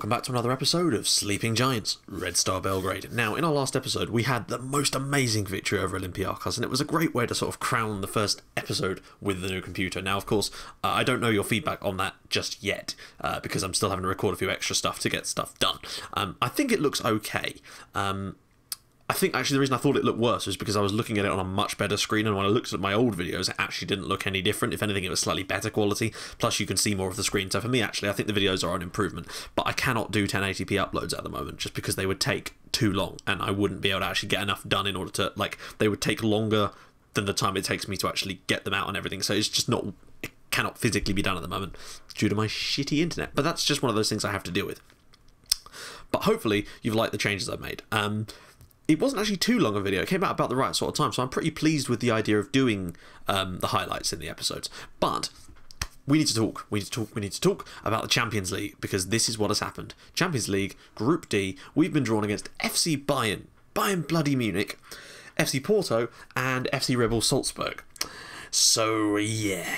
welcome back to another episode of Sleeping Giants, Red Star Belgrade. Now, in our last episode, we had the most amazing victory over Olympiacos, and it was a great way to sort of crown the first episode with the new computer. Now, of course, I don't know your feedback on that just yet, because I'm still having to record a few extra stuff to get stuff done. I think it looks okay. I think actually the reason I thought it looked worse was because I was looking at it on a much better screen, and when I looked at my old videos, it actually didn't look any different. If anything, it was slightly better quality, plus you can see more of the screen. So for me, actually, I think the videos are an improvement, but I cannot do 1080p uploads at the moment just because they would take too long, and I wouldn't be able to actually get enough done in order to, like, they would take longer than the time it takes me to actually get them out and everything. So it's just not, it cannot physically be done at the moment due to my shitty internet, but that's just one of those things I have to deal with. But hopefully you've liked the changes I've made. It wasn't actually too long a video. It came out about the right sort of time, so I'm pretty pleased with the idea of doing the highlights in the episodes. But we need to talk. We need to talk about the Champions League, because this is what has happened. Champions League, Group D, we've been drawn against FC Bayern, Bayern bloody Munich, FC Porto, and FC Red Bull Salzburg. So, yeah,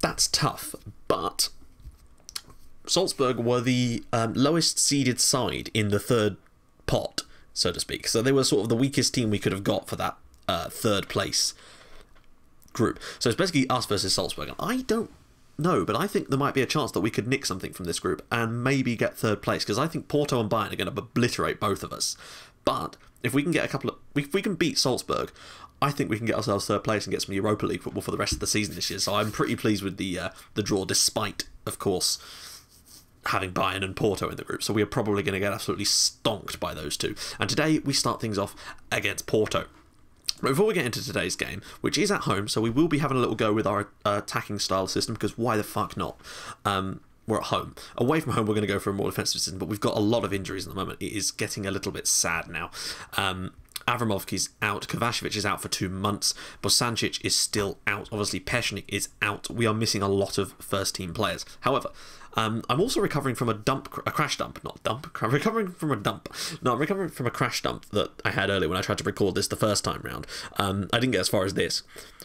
that's tough. But Salzburg were the lowest seeded side in the third pot, so to speak. So they were sort of the weakest team we could have got for that third place group. So it's basically us versus Salzburg. And I don't know, but I think there might be a chance that we could nick something from this group and maybe get third place, because I think Porto and Bayern are going to obliterate both of us. But if we can get a couple of, if we can beat Salzburg, I think we can get ourselves third place and get some Europa League football for the rest of the season this year. So I'm pretty pleased with the draw, despite, of course, having Bayern and Porto in the group. So we are probably going to get absolutely stonked by those two. And today we start things off against Porto. But before we get into today's game, which is at home, so we will be having a little go with our attacking style system, because why the fuck not? We're at home. Away from home, we're going to go for a more defensive system, but we've got a lot of injuries at the moment. It is getting a little bit sad now. Avramovski's out, Kovacevic is out for 2 months, Bosancic is still out, obviously Pešnik is out. We are missing a lot of first team players. However, I'm also recovering from a crash dump, not dump, recovering from a dump. No, I'm recovering from a crash dump that I had earlier when I tried to record this the first time round. I didn't get as far as this.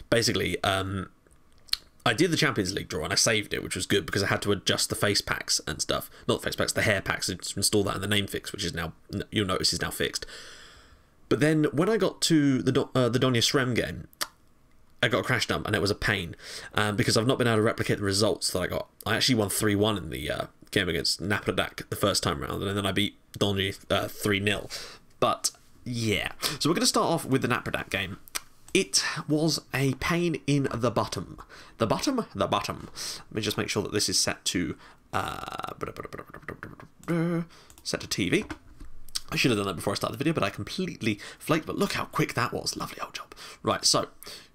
Basically, I did the Champions League draw and I saved it, which was good because I had to adjust the face packs and stuff. Not the face packs, the hair packs, and install that in the name fix, which is now, you'll notice, is now fixed. But then when I got to the Donia Srem game, I got a crash dump, and it was a pain because I've not been able to replicate the results that I got. I actually won 3-1 in the game against Napredak the first time round, and then I beat Donji 3-0. But yeah, so we're going to start off with the Napredak game. It was a pain in the bottom. The bottom? The bottom. Let me just make sure that this is set to TV. I should have done that before I started the video, but I completely flaked. But look how quick that was. Lovely old job. Right, so,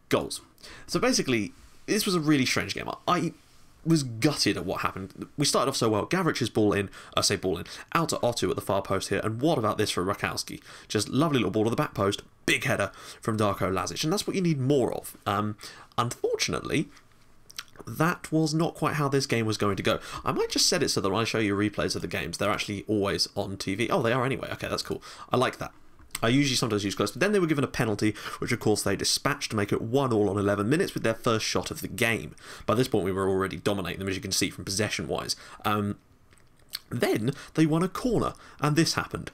goals. So basically, this was a really strange game. I was gutted at what happened. We started off so well. Gavric's ball in, I say ball in, out to Otto at the far post here. And what about this for Rakowski? Just lovely little ball to the back post. Big header from Darko Lazic. And that's what you need more of. Unfortunately, that was not quite how this game was going to go. I might just set it so that when I show you replays of the games, they're actually always on TV. Oh, they are anyway. Okay, that's cool. I like that. I usually sometimes use close, but then they were given a penalty, which of course they dispatched to make it 1-1 on 11 minutes with their first shot of the game. By this point, we were already dominating them, as you can see from possession-wise. Then they won a corner, and this happened.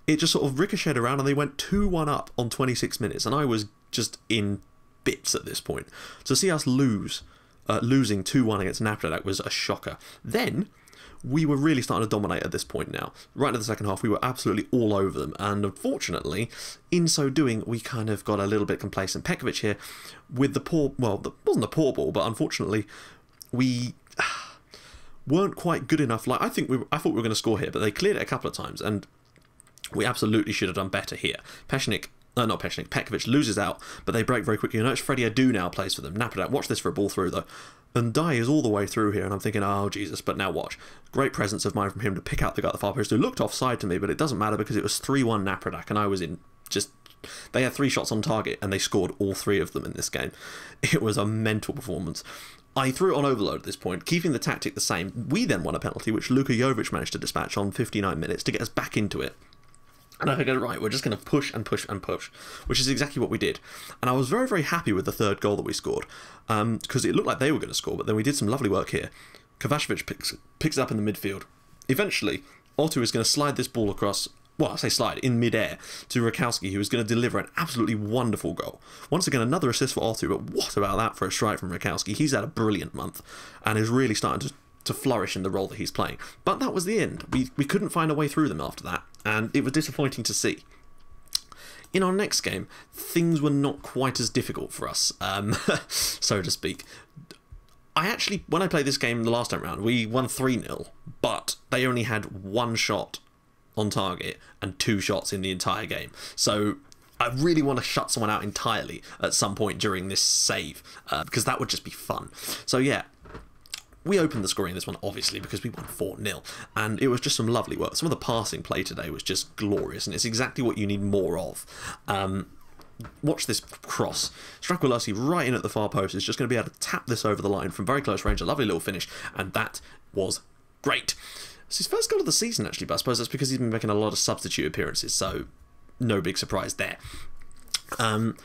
It just sort of ricocheted around, and they went 2-1 up on 26 minutes, and I was just in bits at this point. To see us losing 2-1 against Napredak was a shocker. Then we were really starting to dominate at this point now. Right into the second half, we were absolutely all over them, and unfortunately, in so doing, we kind of got a little bit complacent. Pekovic here with the poor, well, it wasn't a poor ball, but unfortunately, we weren't quite good enough. Like I thought we were going to score here, but they cleared it a couple of times, and we absolutely should have done better here. Pekovic loses out, but they break very quickly. You notice Freddie Adu now plays for them. Napredak, watch this for a ball through though. And Dye is all the way through here, and I'm thinking, oh Jesus, but now watch. Great presence of mind from him to pick out the guy at the far post who looked offside to me, but it doesn't matter because it was 3-1 Napredak, and I was in just... They had 3 shots on target, and they scored all 3 of them in this game. It was a mental performance. I threw it on overload at this point, keeping the tactic the same. We then won a penalty, which Luka Jovic managed to dispatch on 59 minutes to get us back into it. And I figured, right, we're just going to push and push and push, which is exactly what we did. And I was very, very happy with the third goal that we scored, because it looked like they were going to score, but then we did some lovely work here. Kovacevic picks it up in the midfield, Eventually, Otto is going to slide this ball across, well, I say slide, in mid-air to Rakowski, who is going to deliver an absolutely wonderful goal. Once again, another assist for Otto, but what about that for a strike from Rakowski? He's had a brilliant month and is really starting to flourish in the role that he's playing. But that was the end. We couldn't find a way through them after that, and it was disappointing to see. In our next game, things were not quite as difficult for us, so to speak. When I played this game the last time round, we won 3-0, but they only had 1 shot on target and 2 shots in the entire game. So I really want to shut someone out entirely at some point during this save, because that would just be fun. So yeah, we opened the scoring in this one, obviously, because we won 4-0, and it was just some lovely work. Some of the passing play today was just glorious, and it's exactly what you need more of. Watch this cross. Strakularski right in at the far post is just going to be able to tap this over the line from very close range. A lovely little finish, and that was great. It's his first goal of the season, actually, but I suppose that's because he's been making a lot of substitute appearances, so no big surprise there. 2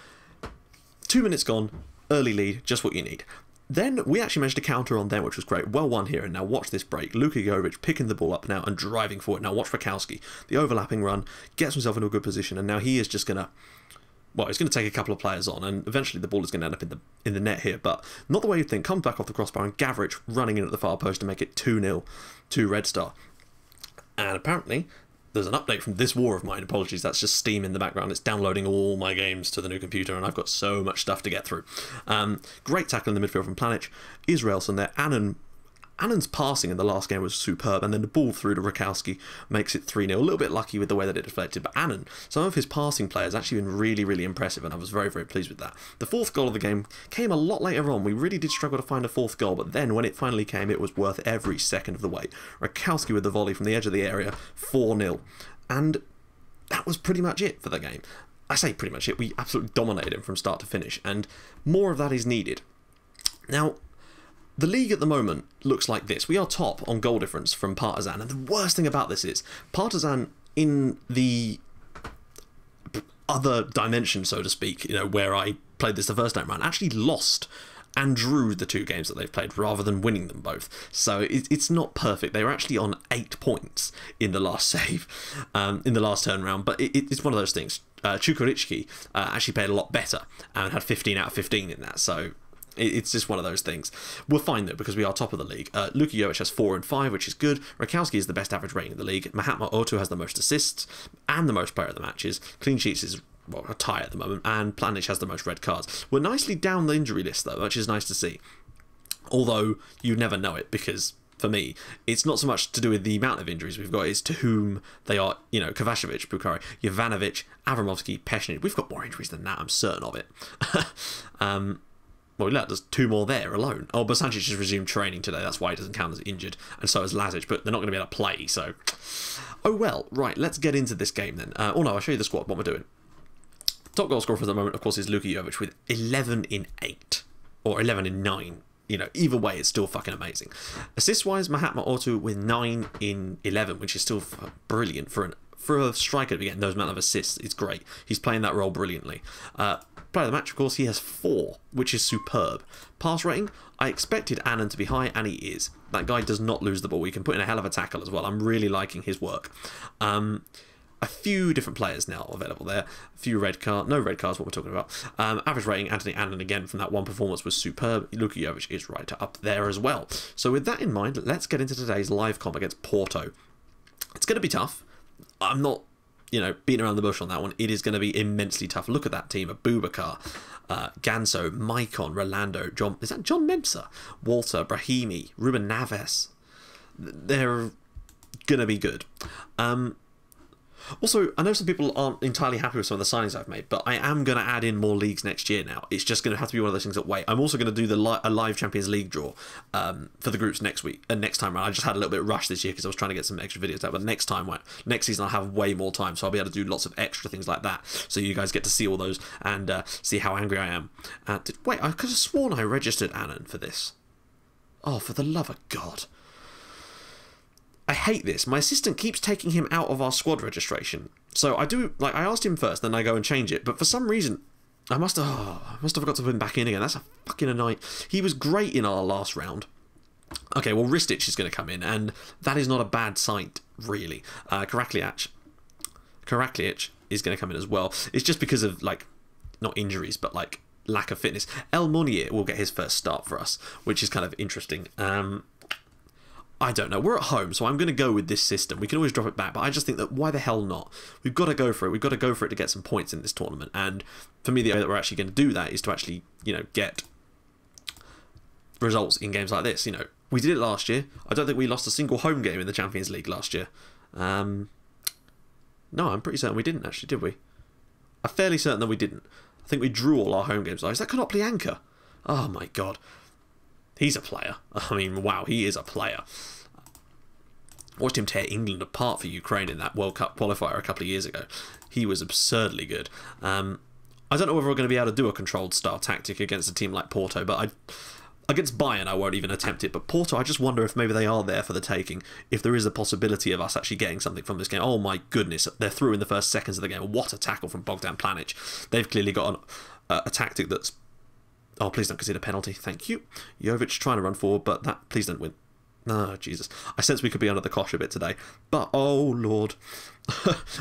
minutes gone, early lead, just what you need. Then we actually managed to counter on them, which was great. Well won here, and now watch this break. Luka Jovic picking the ball up now and driving forward. Now watch Rakowski. The overlapping run, gets himself into a good position, and now he is just going to... Well, he's going to take a couple of players on, and eventually the ball is going to end up in the net here, but not the way you'd think. Comes back off the crossbar, and Gavric running in at the far post to make it 2-0 to Red Star. And apparently, there's an update from this war of mine. Apologies, that's just Steam in the background. It's downloading all my games to the new computer, and I've got so much stuff to get through. Great tackle in the midfield from Planic. Israelson there. Annan's passing in the last game was superb, and then the ball through to Rakowski makes it 3-0. A little bit lucky with the way that it deflected, but Annan, some of his passing play has actually been really, really impressive, and I was very, very pleased with that. The 4th goal of the game came a lot later on. We really did struggle to find a 4th goal, but then when it finally came, it was worth every second of the way. Rakowski with the volley from the edge of the area, 4-0. And that was pretty much it for the game. I say pretty much it. We absolutely dominated him from start to finish, and more of that is needed. Now, the league at the moment looks like this. We are top on goal difference from Partizan, and the worst thing about this is Partizan, in the other dimension, so to speak, you know, where I played this the first time around, actually lost and drew the 2 games that they've played rather than winning them both. So it's not perfect. They were actually on 8 points in the last save, in the last turn round, but it's one of those things. Chukwuemeka actually played a lot better and had 15 out of 15 in that, so it's just one of those things. We're fine though, because we are top of the league. Luka Jovic has 4 and 5, which is good. Rakowski is the best average rating in the league. Mahatma Otto has the most assists and the most player of the matches. Clean sheets is, well, a tie at the moment, and Planic has the most red cards. We're nicely down the injury list though, which is nice to see. Although you never know it, because for me, it's not so much to do with the amount of injuries we've got, it's to whom they are. You know, Kovacevic, Bukhari, Jovanovic, Avramovski, Peshnik. We've got more injuries than that, I'm certain of it. Well, look, there's 2 more there alone. Oh, but Sanchez has resumed training today. That's why he doesn't count as injured. And so has Lazic, but they're not going to be able to play, so... Oh, well, right, let's get into this game then. Oh, no, I'll show you the squad, what we're doing. Top goal scorer for the moment, of course, is Luka Jovic with 11 in 8. Or 11 in 9. You know, either way, it's still fucking amazing. Assist-wise, Mahatma Otto with 9 in 11, which is still brilliant for a striker to be getting those amount of assists. It's great. He's playing that role brilliantly. Player of the match, of course, he has 4, which is superb. Pass rating, I expected Annan to be high, and he is. That guy does not lose the ball. He can put in a hell of a tackle as well. I'm really liking his work. A few different players now available there. A few red cards. No red cards, what we're talking about. Average rating, Anthony Annan again from that one performance was superb. Luka Jovic is right up there as well. So with that in mind, let's get into today's live comp against Porto. It's going to be tough. I'm not, you know, beating around the bush on that one. It is going to be immensely tough. Look at that team. Abubakar, Ganso, Maicon, Rolando, John... Is that John Mempsa? Walter, Brahimi, Ruben Neves. They're going to be good. Also, I know some people aren't entirely happy with some of the signings I've made, but I am going to add in more leagues next year now. It's just going to have to be one of those things that wait. I'm also going to do a live Champions League draw for the groups next week and next time around. I just had a little bit of rush this year because I was trying to get some extra videos out, but next season I'll have way more time, so I'll be able to do lots of extra things like that, so you guys get to see all those and see how angry I am. Wait, I could have sworn I registered Annan for this. Oh, for the love of God. I hate this. My assistant keeps taking him out of our squad registration. So I asked him first, then I go and change it. But for some reason, I must have forgot to put him back in again. That's a fucking annoying. He was great in our last round. Okay, well, Ristic is going to come in, and that is not a bad sight, really. Karaklic is going to come in as well. It's just because of, like, not injuries, but, like, lack of fitness. El Monier will get his first start for us, which is kind of interesting. I don't know. We're at home, so I'm going to go with this system. We can always drop it back, but I just think that why the hell not? We've got to go for it. We've got to go for it to get some points in this tournament. And for me, the way that we're actually going to do that is to actually, you know, get results in games like this. You know, we did it last year. I don't think we lost a single home game in the Champions League last year. No, I'm pretty certain we didn't, actually, did we? I'm fairly certain that we didn't. I think we drew all our home games. Oh, is that Konoplyanka? Oh, my God. He's a player. I mean, wow, he is a player. I watched him tear England apart for Ukraine in that World Cup qualifier a couple of years ago. He was absurdly good. I don't know whether we're going to be able to do a controlled style tactic against a team like Porto, but against Bayern I won't even attempt it. But Porto, I just wonder if maybe they are there for the taking, if there is a possibility of us actually getting something from this game. Oh my goodness, they're through in the first seconds of the game. What a tackle from Bogdan Planic. They've clearly got a tactic that's... Oh, please don't concede a penalty. Thank you. Jovic trying to run forward, but that... Please don't win. Oh, Jesus. I sense we could be under the cosh a bit today. But, oh, Lord.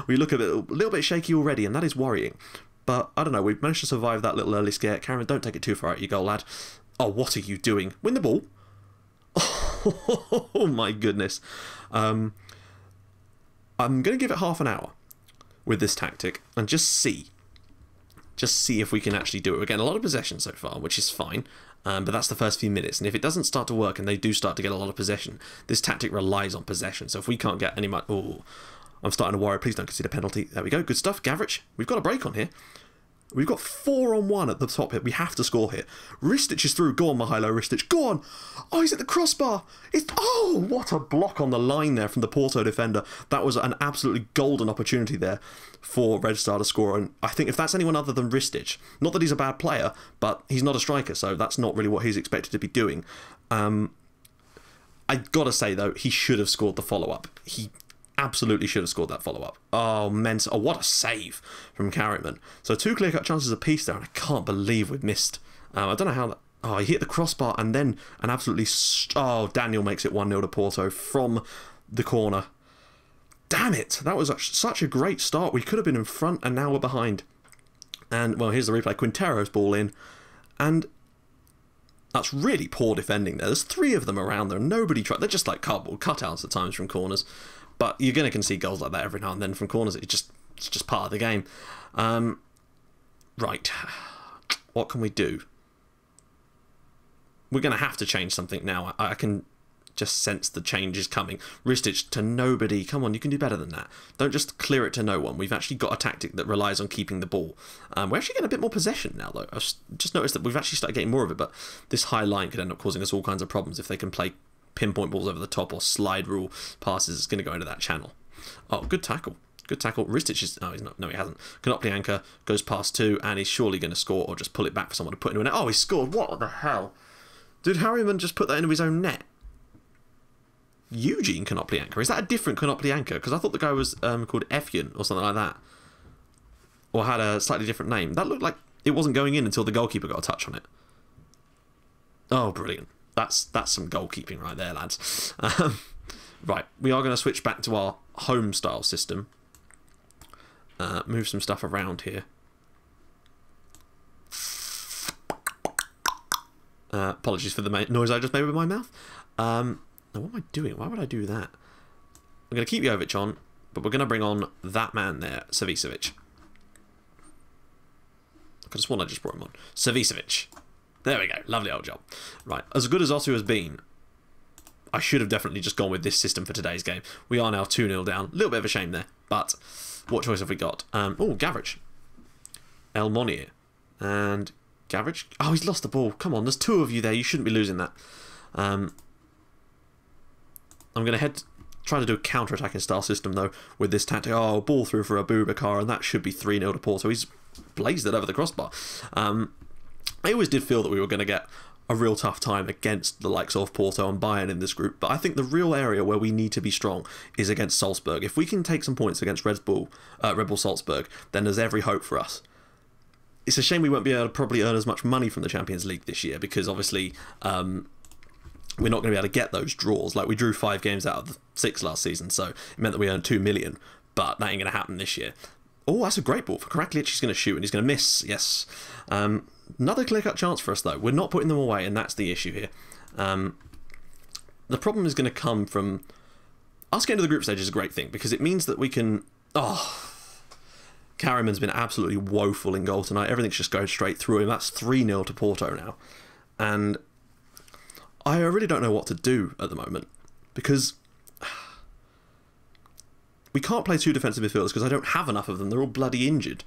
We look a little bit shaky already, and that is worrying. But, I don't know, we've managed to survive that little early scare. Karen, don't take it too far out your goal, lad. Oh, what are you doing? Win the ball? Oh, my goodness. I'm going to give it half an hour with this tactic and just see. Just see if we can actually do it. We're getting a lot of possession so far, which is fine. But that's the first few minutes. And if it doesn't start to work and they do start to get a lot of possession, this tactic relies on possession. So if we can't get any much... Oh, I'm starting to worry. Please don't concede a penalty. There we go. Good stuff. Gavrich. We've got a break on here. We've got 4-on-1 at the top here. We have to score here. Ristic is through. Go on, Mihailo Ristic. Go on. Oh, he's at the crossbar. Oh, what a block on the line there from the Porto defender. That was an absolutely golden opportunity there for Red Star to score. And I think if that's anyone other than Ristic, not that he's a bad player, but he's not a striker, so that's not really what he's expected to be doing. I got to say, though, he should have scored the follow-up. He absolutely should have scored that follow-up. Oh, Mensah. Oh, what a save from Carriman. So 2 clear-cut chances apiece there, and I can't believe we've missed. I don't know how that... Oh, he hit the crossbar, and then an absolutely... Oh, Daniel makes it 1-0 to Porto from the corner. Damn it. That was such a great start. We could have been in front, and now we're behind. And, well, here's the replay. Quintero's ball in. And that's really poor defending there. There's 3 of them around there. Nobody tried. They're just like cardboard cutouts at times from corners. But you're going to concede goals like that every now and then from corners. It's just part of the game. Right. What can we do? We're going to have to change something now. I can just sense the change is coming. Ristic to nobody. Come on, you can do better than that. Don't just clear it to no one. We've actually got a tactic that relies on keeping the ball. We're actually getting a bit more possession now, though. I've just noticed that we've actually started getting more of it, but this high line could end up causing us all kinds of problems if they can play pinpoint balls over the top or slide rule passes. It's going to go into that channel. Oh, good tackle. Good tackle. Ristic is... Oh, he's not. No, he hasn't. Konoplyanka goes past 2, and he's surely going to score or just pull it back for someone to put into a net. Oh, he scored. What the hell? Did Harriman just put that into his own net? Eugene Konoplyanka. Is that a different Konoplyanka? Because I thought the guy was called Efyun or something like that. Or had a slightly different name. That looked like it wasn't going in until the goalkeeper got a touch on it. Oh, brilliant. That's some goalkeeping right there, lads. Right, we are going to switch back to our home style system. Move some stuff around here. Apologies for the noise I just made with my mouth. Now what am I doing? Why would I do that? I'm going to keep Jovic on, but we're going to bring on that man there, Savicevic. I could have sworn I just brought him on. Savicevic. There we go. Lovely old job. Right. As good as Osu has been, I should have definitely just gone with this system for today's game. We are now 2-0 down. A little bit of a shame there. But what choice have we got? Oh, Gavrich. El Monier. And Gavrich. Oh, he's lost the ball. Come on. There's 2 of you there. You shouldn't be losing that. I'm going to try to do a counter-attacking style system, though, with this tactic. Oh, ball through for Abubakar, and that should be 3-0 to Porto. He's blazed it over the crossbar. I always did feel that we were going to get a real tough time against the likes of Porto and Bayern in this group, but I think the real area where we need to be strong is against Salzburg. If we can take some points against Red Bull Salzburg, then there's every hope for us. It's a shame we won't be able to probably earn as much money from the Champions League this year, because obviously we're not going to be able to get those draws. Like, we drew 5 games out of the 6 last season, so it meant that we earned 2 million, but that ain't going to happen this year. Oh, that's a great ball for Karaklic. He's going to shoot, and he's going to miss. Yes. Another clear-cut chance for us, though. We're not putting them away, and that's the issue here. The problem is going to come from... Us getting to the group stage is a great thing, because it means that we can... Oh, Karaman's been absolutely woeful in goal tonight. Everything's just going straight through him. That's 3-0 to Porto now. And I really don't know what to do at the moment, because we can't play 2 defensive midfielders because I don't have enough of them. They're all bloody injured.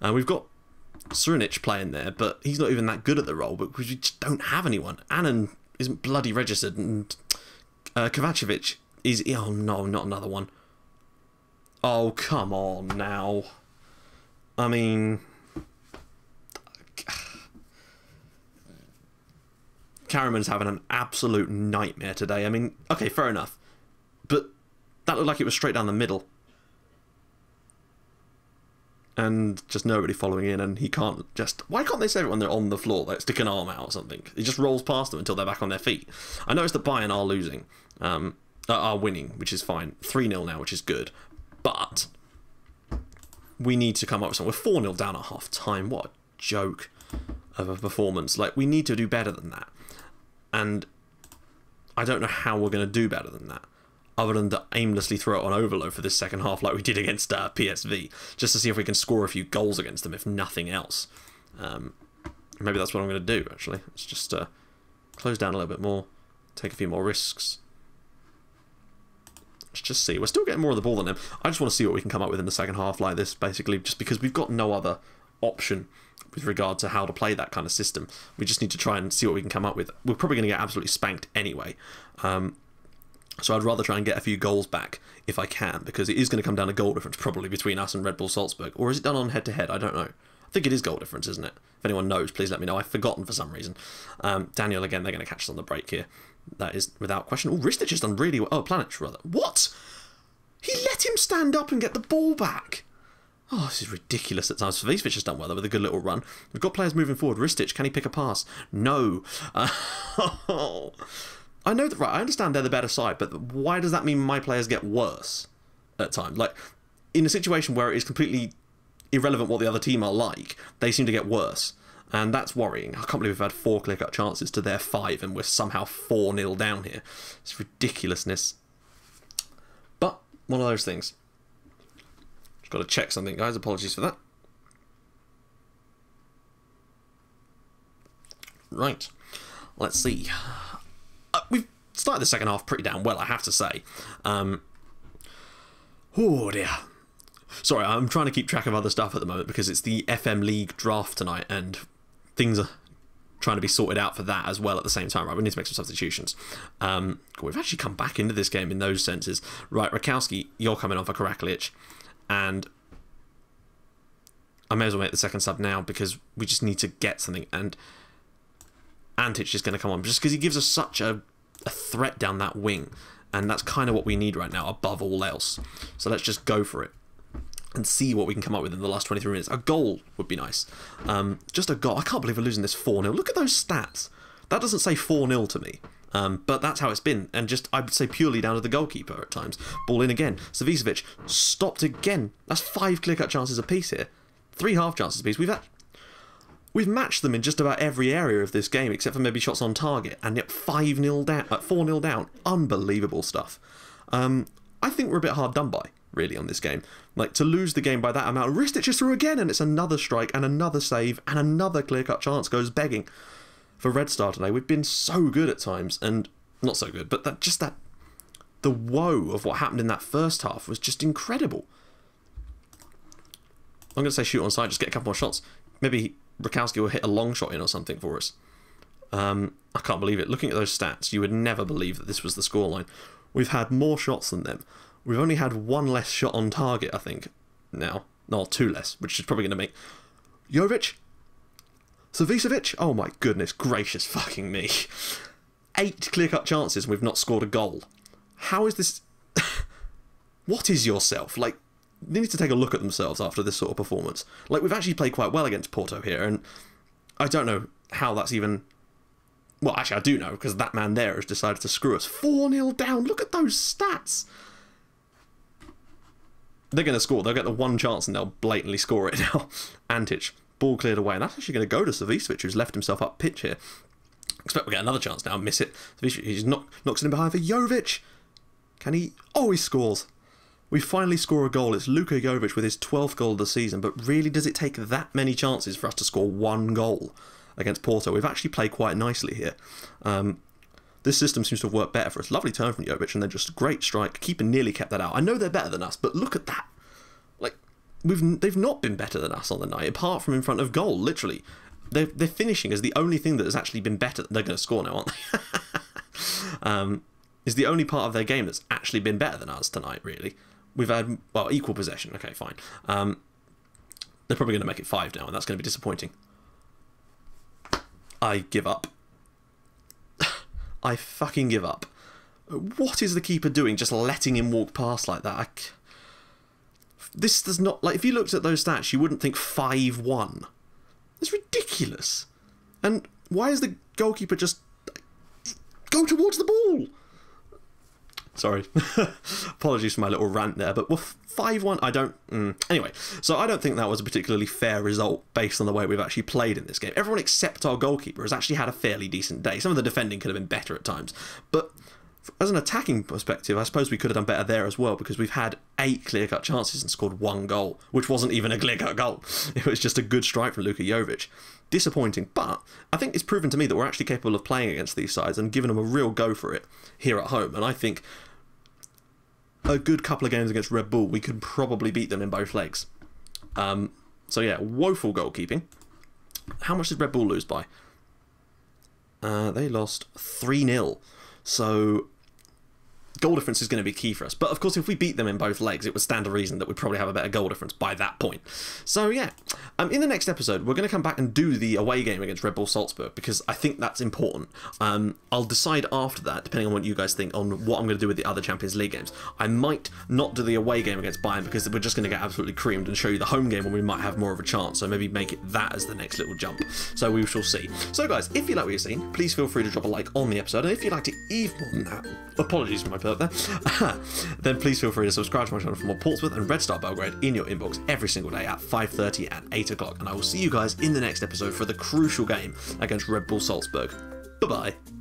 We've got Surinic playing there, but he's not even that good at the role, but we just don't have anyone. Annan isn't bloody registered, and Kovacevic is... Oh, no, not another one. Oh, come on now. I mean... Karaman's having an absolute nightmare today. I mean, okay, fair enough. But that looked like it was straight down the middle. And just nobody following in, and he can't just... Why can't they save it when they're on the floor? Like, stick an arm out or something. He just rolls past them until they're back on their feet. I noticed that Bayern are losing. Are winning, which is fine. 3-0 now, which is good. But we need to come up with something. We're 4-0 down at half-time. What a joke of a performance. Like, we need to do better than that. And I don't know how we're going to do better than that, other than to aimlessly throw it on overload for this second half like we did against PSV, just to see if we can score a few goals against them, if nothing else. Maybe that's what I'm going to do, actually. Let's just close down a little bit more, take a few more risks. Let's just see. We're still getting more of the ball than them. I just want to see what we can come up with in the second half like this, basically, just because we've got no other option with regard to how to play that kind of system. We just need to try and see what we can come up with. We're probably going to get absolutely spanked anyway. So I'd rather try and get a few goals back if I can, because it is going to come down to goal difference probably between us and Red Bull Salzburg. Or is it done on head-to-head? I don't know. I think it is goal difference, isn't it? If anyone knows, please let me know. I've forgotten for some reason. Daniel, again, they're going to catch us on the break here. That is without question. Oh, Ristic has done really well. Oh, Pjanic, rather. What? He let him stand up and get the ball back. Oh, this is ridiculous at times. Savicevic has done well, though, with a good little run. We've got players moving forward. Ristic, can he pick a pass? No. I know that, right, I understand they're the better side, but why does that mean my players get worse at times? Like, in a situation where it is completely irrelevant what the other team are like, they seem to get worse. And that's worrying. I can't believe we've had 4 clear-cut chances to their 5, and we're somehow 4-0 down here. It's ridiculousness. But, one of those things. Got to check something, guys. Apologies for that. Right. Let's see. We've started the second half pretty damn well, I have to say. Oh, dear. Sorry, I'm trying to keep track of other stuff at the moment because it's the FM League draft tonight, and things are trying to be sorted out for that as well at the same time. Right, we need to make some substitutions. We've actually come back into this game in those senses. Right, Rakowski, you're coming on for Karaklic. And I may as well make the second sub now because we just need to get something. And Antic is going to come on just because he gives us such a threat down that wing. And that's kind of what we need right now above all else. So let's just go for it and see what we can come up with in the last 23 minutes. A goal would be nice. Just a goal. I can't believe we're losing this 4-0. Look at those stats. That doesn't say 4-0 to me. But that's how it's been, and just, I would say, purely down to the goalkeeper at times. Ball in again. Savicevic stopped again. That's 5 clear-cut chances apiece here. 3 half chances apiece. We've matched them in just about every area of this game, except for maybe shots on target, and yet 5-0 down, 4-0 down. Unbelievable stuff. I think we're a bit hard done by, really, on this game. Like, to lose the game by that amount. Ristic is through again, and it's another strike, and another save, and another clear-cut chance goes begging. For Red Star today, we've been so good at times, and not so good, but the woe of what happened in that first half was just incredible. I'm going to say shoot on side, just get a couple more shots. Maybe Rakowski will hit a long shot in or something for us. I can't believe it. Looking at those stats, you would never believe that this was the scoreline. We've had more shots than them. We've only had 1 less shot on target, I think, now. No, 2 less, which is probably going to make... Jovic? Savicevic? Oh my goodness gracious fucking me. 8 clear-cut chances and we've not scored a goal. How is this... What is yourself? Like, they need to take a look at themselves after this sort of performance. Like, we've actually played quite well against Porto here, and I don't know how that's even Well, actually, I do know, because that man there has decided to screw us. 4-0 down. Look at those stats. They're going to score. They'll get the one chance and they'll blatantly score it now. Antic, ball cleared away. And that's actually going to go to Savicevic, who's left himself up pitch here. Expect we'll get another chance now. Miss it. Savicevic, he's knocks it in behind for Jovic. Can he? Oh, he scores. We finally score a goal. It's Luka Jovic with his 12th goal of the season. But really, does it take that many chances for us to score one goal against Porto? We've actually played quite nicely here. This system seems to have worked better for us. Lovely turn from Jovic, and then just a great strike. Keeper nearly kept that out. I know they're better than us, but look at that. Like, they've not been better than us on the night, apart from in front of goal, literally. They're finishing as the only thing that has actually been better. They're going to score now, aren't they? Is the only part of their game that's actually been better than us tonight, really. We've had, well, equal possession. Okay, fine. They're probably going to make it 5 now, and that's going to be disappointing. I give up. I fucking give up. What is the keeper doing, just letting him walk past like that? This does not... Like, if you looked at those stats, you wouldn't think 5-1. It's ridiculous. And why is the goalkeeper just... Go towards the ball! Sorry. Apologies for my little rant there, but 5-1, I don't... Anyway, so I don't think that was a particularly fair result based on the way we've actually played in this game. Everyone except our goalkeeper has actually had a fairly decent day. Some of the defending could have been better at times, but as an attacking perspective, I suppose we could have done better there as well, because we've had 8 clear-cut chances and scored 1 goal, which wasn't even a clear-cut goal. It was just a good strike from Luka Jovic. Disappointing, but I think it's proven to me that we're actually capable of playing against these sides and giving them a real go for it here at home, and I think a good couple of games against Red Bull, we could probably beat them in both legs. So yeah, woeful goalkeeping. How much did Red Bull lose by? They lost 3-0. So goal difference is going to be key for us. But of course, if we beat them in both legs, it would stand to reason that we'd probably have a better goal difference by that point. So yeah, in the next episode, we're going to come back and do the away game against Red Bull Salzburg, because I think that's important. I'll decide after that, depending on what you guys think, on what I'm going to do with the other Champions League games. I might not do the away game against Bayern, because we're just going to get absolutely creamed, and show you the home game when we might have more of a chance. So maybe make it that as the next little jump. So we shall see. So guys, if you like what you've seen, please feel free to drop a like on the episode. And if you'd like to even... apologies for my burp there. Then please feel free to subscribe to my channel for more Portsmouth and Red Star Belgrade in your inbox every single day at 5:30 and 8 o'clock. And I will see you guys in the next episode for the crucial game against Red Bull Salzburg. Bye-bye.